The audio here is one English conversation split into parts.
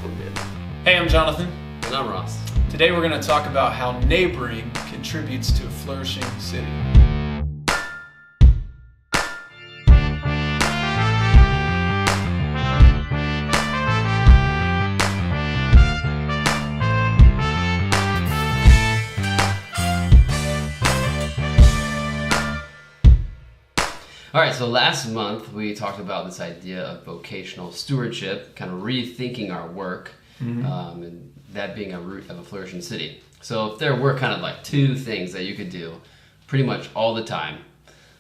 we're good. Hey, I'm Jonathan. And I'm Ross. Today we're going to talk about how neighboring contributes to a flourishing city. All right, so last month we talked about this idea of vocational stewardship, kind of rethinking our work, and that being a root of a flourishing city. So if there were kind of like two things that you could do pretty much all the time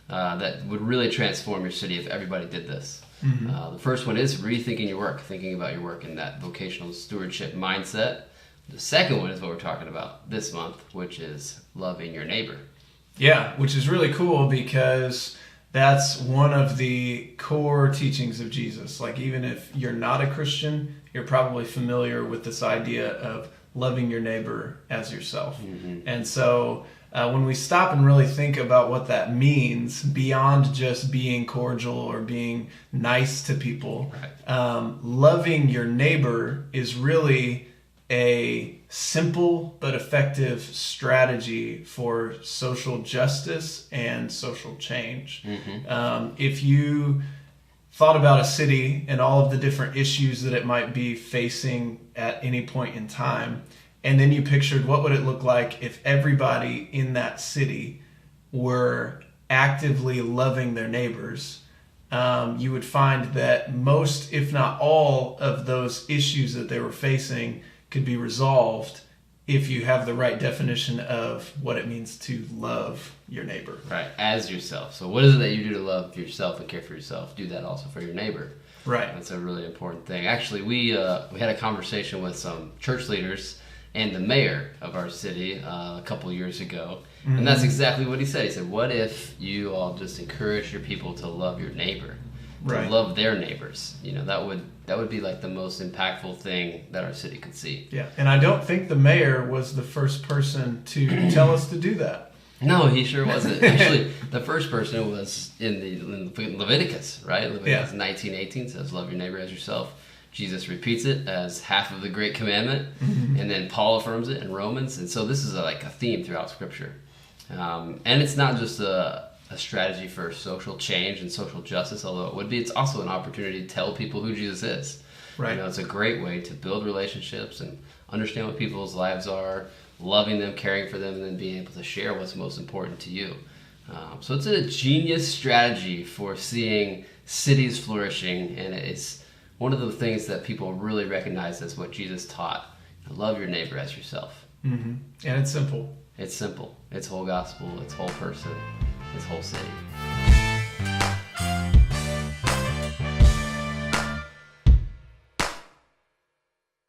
that would really transform your city if everybody did this. The first one is rethinking your work, thinking about your work in that vocational stewardship mindset. The second one is what we're talking about this month, which is loving your neighbor. Yeah, which is really cool because that's one of the core teachings of Jesus. Like, even if you're not a Christian, you're probably familiar with this idea of loving your neighbor as yourself. And so when we stop and really think about what that means, beyond just being cordial or being nice to people, loving your neighbor is really a simple but effective strategy for social justice and social change. If you thought about a city and all of the different issues that it might be facing at any point in time, and then you pictured what would it look like if everybody in that city were actively loving their neighbors, you would find that most, if not all, of those issues that they were facing could be resolved if you have the right definition of what it means to love your neighbor. Right, as yourself. So what is it that you do to love yourself and care for yourself? Do that also for your neighbor. Right. That's a really important thing. Actually, we had a conversation with some church leaders and the mayor of our city a couple years ago. And that's exactly what he said. He said, what if you all just encourage your people to love your neighbor? To love their neighbors. You know, that would be like the most impactful thing that our city could see. Yeah, and I don't think the mayor was the first person to tell us to do that. No, he sure wasn't. Actually, the first person was in Leviticus, right? Leviticus 19:18 says, love your neighbor as yourself. Jesus repeats it as half of the Great Commandment, and then Paul affirms it in Romans. And so this is like a theme throughout Scripture. And it's not just a strategy for social change and social justice, although it would be. It's also an opportunity to tell people who Jesus is. Right. You know, it's a great way to build relationships and understand what people's lives are, loving them, caring for them, and then being able to share what's most important to you. So it's a genius strategy for seeing cities flourishing, and it's one of the things that people really recognize as what Jesus taught. Love your neighbor as yourself. And it's simple. It's simple. It's whole gospel. It's whole person. It's whole city.